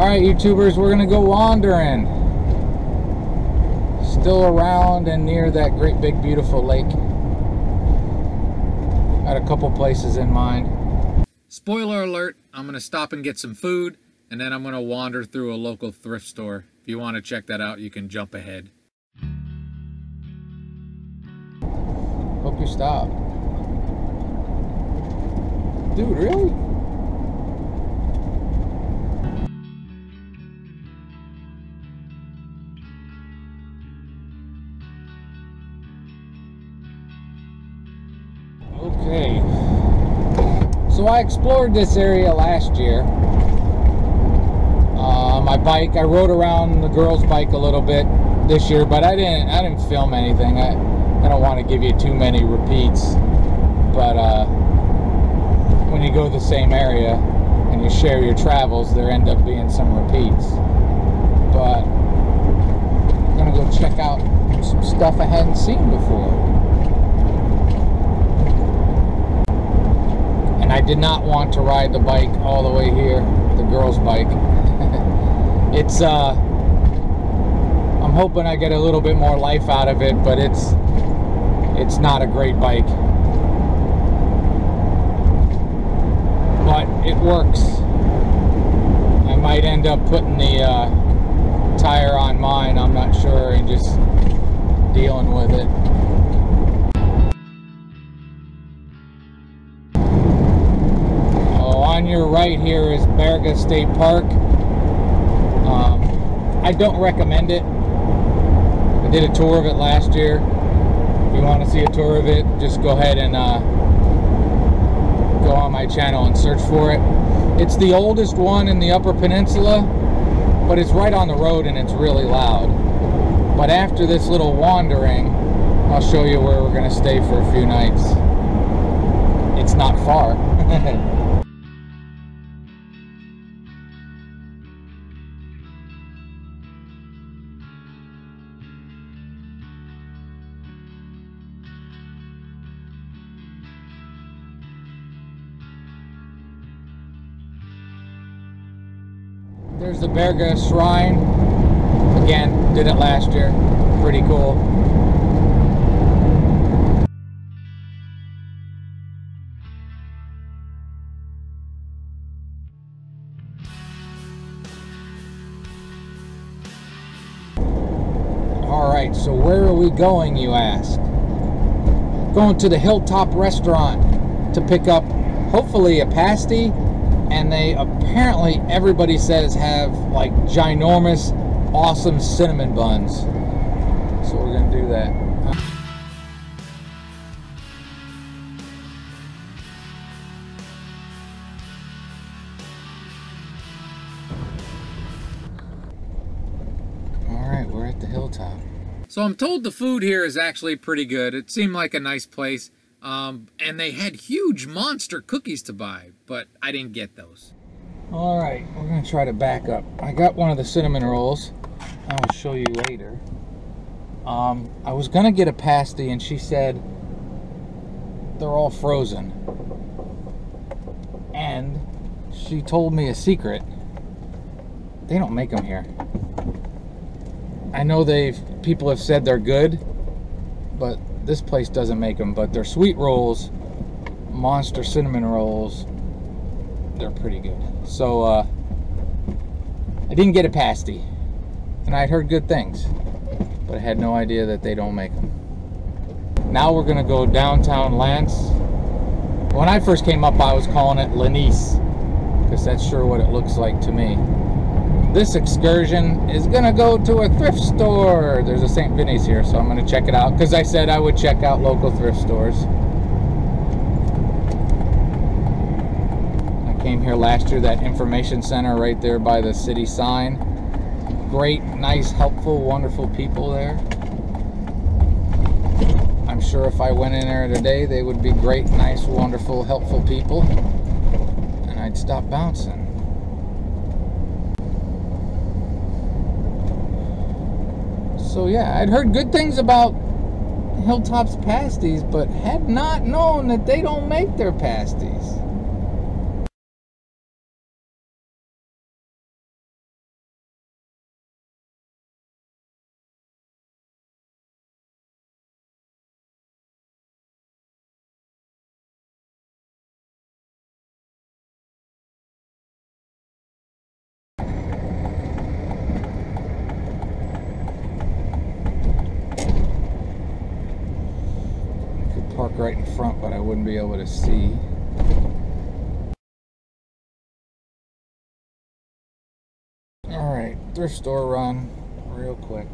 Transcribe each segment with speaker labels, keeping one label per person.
Speaker 1: Alright, YouTubers, we're gonna go wandering. Still around and near that great big beautiful lake. Got a couple places in mind. Spoiler alert, I'm gonna stop and get some food, and then I'm gonna wander through a local thrift store. If you want to check that out, you can jump ahead. Hope you stop. Dude, really? Okay. So I explored this area last year. My bike, I rode around the girls' bike a little bit this year, but I didn't film anything. I don't want to give you too many repeats, but when you go to the same area and you share your travels, there end up being some repeats. But I'm gonna go check out some stuff I hadn't seen before. And I did not want to ride the bike all the way here, the girls' bike. It's I'm hoping I get a little bit more life out of it, but it's not a great bike. But it works. I might end up putting the tire on mine, I'm not sure, and just dealing with it. Oh, on your right here is Berga State Park. I don't recommend it. I did a tour of it last year. If you want to see a tour of it, just go ahead and go on my channel and search for it. It's the oldest one in the Upper Peninsula, but it's right on the road and it's really loud. But after this little wandering, I'll show you where we're going to stay for a few nights. It's not far. There's the Berga Shrine. Again, did it last year. Pretty cool. Alright, so where are we going, you ask? Going to the Hilltop restaurant to pick up, hopefully, a pasty. And they apparently, everybody says, have like ginormous, awesome cinnamon buns. So we're gonna do that. Alright, we're at the Hilltop. So I'm told the food here is actually pretty good. It seemed like a nice place. And they had huge monster cookies to buy, but I didn't get those. Alright, we're going to try to back up. I got one of the cinnamon rolls. I will show you later. I was going to get a pasty, and she said they're all frozen. And she told me a secret. They don't make them here. I know people have said they're good, but this place doesn't make them. But they're sweet rolls, monster cinnamon rolls. They're pretty good. So I didn't get a pasty, and I'd heard good things, but I had no idea that they don't make them. Now we're gonna go downtown Lance. When I first came up, I was calling it Lanice, because that's sure what it looks like to me. This excursion is gonna go to a thrift store. There's a St. Vinny's here, so I'm gonna check it out, because I said I would check out local thrift stores. I came here last year, that information center right there by the city sign. Great, nice, helpful, wonderful people there. I'm sure if I went in there today, they would be great, nice, wonderful, helpful people, and I'd stop bouncing. So yeah, I'd heard good things about Hilltop's pasties, but had not known that they don't make their pasties. right in front, but I wouldn't be able to see. Alright, thrift store run real quick.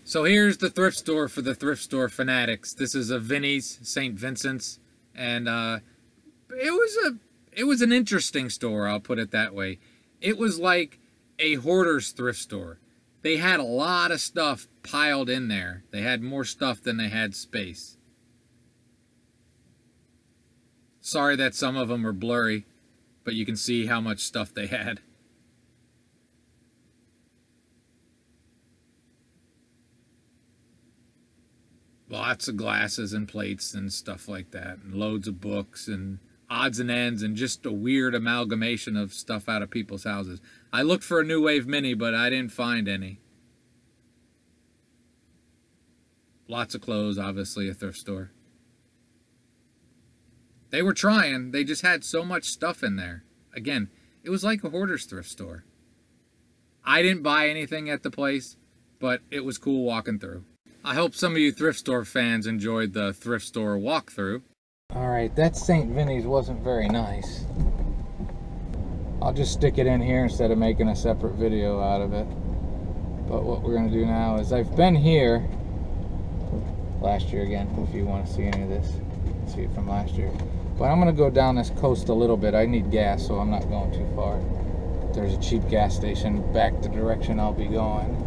Speaker 1: So here's the thrift store for the thrift store fanatics. This is a Vinnie's, St. Vincent's, and it was an interesting store, I'll put it that way. It was like a hoarder's thrift store. They had a lot of stuff piled in there. They had more stuff than they had space. Sorry that some of them are blurry, but you can see how much stuff they had. Lots of glasses and plates and stuff like that, and loads of books and odds and ends, and just a weird amalgamation of stuff out of people's houses. I looked for a New Wave Mini, but I didn't find any. Lots of clothes, obviously a thrift store. They were trying, they just had so much stuff in there. Again, it was like a hoarder's thrift store. I didn't buy anything at the place, but it was cool walking through. I hope some of you thrift store fans enjoyed the thrift store walkthrough. Alright, that St. Vinnie's wasn't very nice. I'll just stick it in here instead of making a separate video out of it. But what we're going to do now is, I've been here last year again, if you want to see any of this. See it from last year. But I'm going to go down this coast a little bit. I need gas, so I'm not going too far. There's a cheap gas station back the direction I'll be going.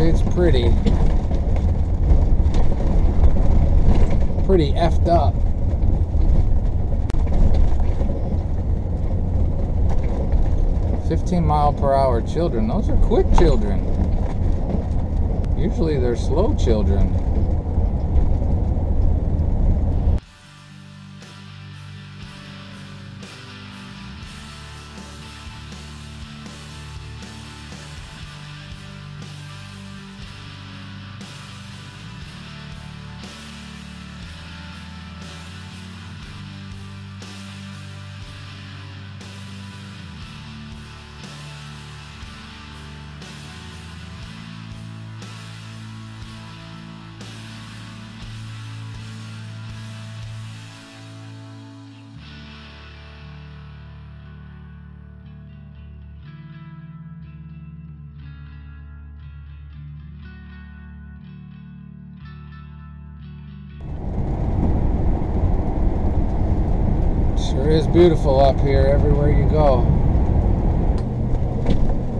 Speaker 1: It's pretty effed up. "15-mile-per-hour children." Those are quick children. Usually they're slow children. Sure is beautiful up here everywhere you go.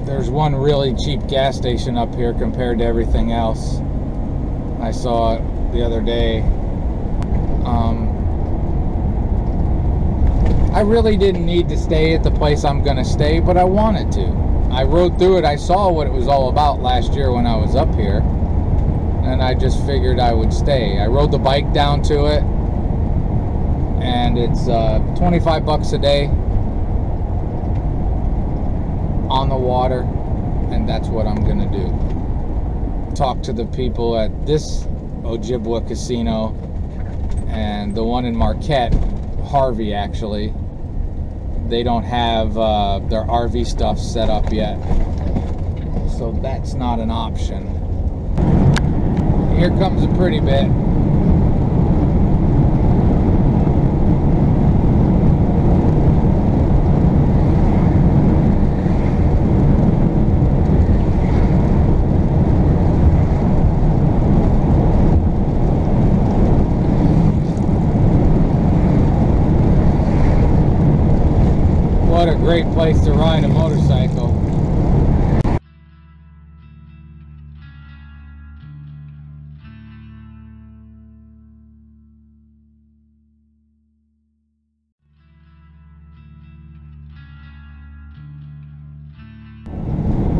Speaker 1: There's one really cheap gas station up here compared to everything else. I saw it the other day. I really didn't need to stay at the place I'm gonna stay, but I wanted to. I rode through it. I saw what it was all about last year when I was up here, and I just figured I would stay. I rode the bike down to it, and it's 25 bucks a day on the water, and that's what I'm gonna do. Talk to the people at this Ojibwa casino and the one in Marquette, Harvey actually. They don't have their RV stuff set up yet, so that's not an option. Here comes a pretty bit. What a great place to ride a motorcycle.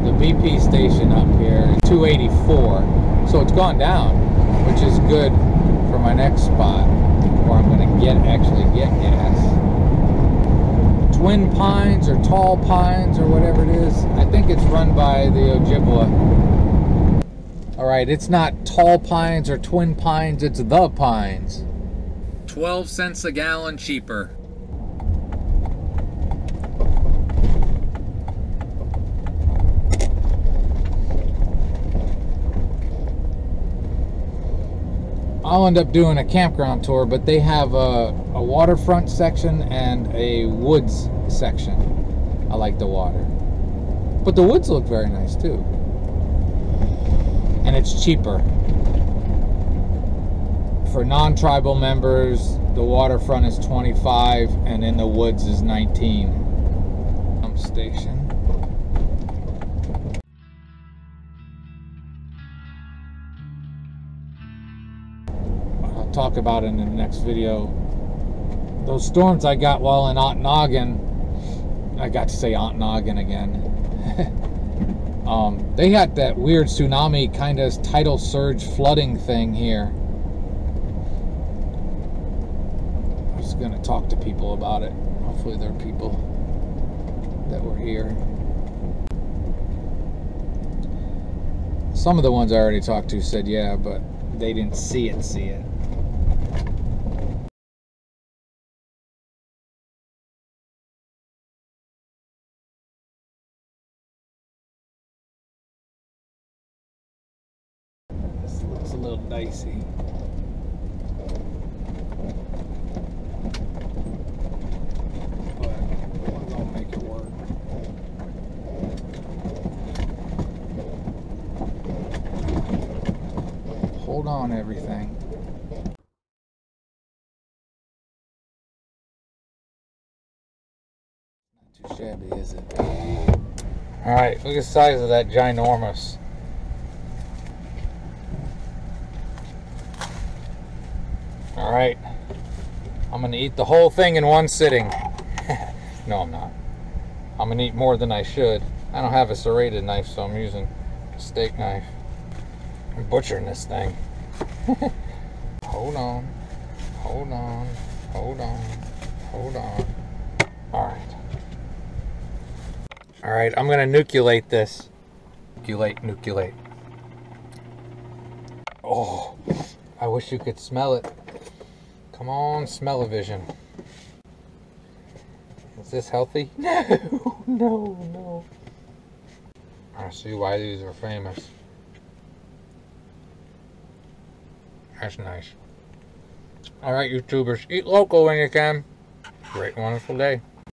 Speaker 1: The BP station up here is 284, so it's gone down, which is good for my next spot where I'm going to actually get gas. Twin Pines or Tall Pines or whatever it is. I think it's run by the Ojibwa. Alright, it's not Tall Pines or Twin Pines, it's the Pines. 12 cents a gallon cheaper. I'll end up doing a campground tour, but they have a waterfront section and a woods section. I like the water. But the woods look very nice too. And it's cheaper. For non-tribal members, the waterfront is $25 and in the woods is $19. Pump station. Talk about it in the next video. Those storms I got while in Ontonagon, I got to say Ontonagon again. They had that weird tsunami kind of tidal surge flooding thing here. I was gonna talk to people about it. Hopefully there are people that were here. Some of the ones I already talked to said yeah, but they didn't see it. This looks a little dicey. But we're gonna make it work. Hold on, everything. Not too shabby, is it? Alright, look at the size of that ginormous. Alright, I'm gonna eat the whole thing in one sitting. No, I'm not. I'm gonna eat more than I should. I don't have a serrated knife, so I'm using a steak knife. I'm butchering this thing. Hold on, hold on, hold on, hold on. Alright. Alright, I'm gonna nucleate this. Nucleate. Oh, I wish you could smell it. Come on, smell-o-vision. Is this healthy? No, no. I see why these are famous. That's nice. Alright, YouTubers, eat local when you can. Great, wonderful day.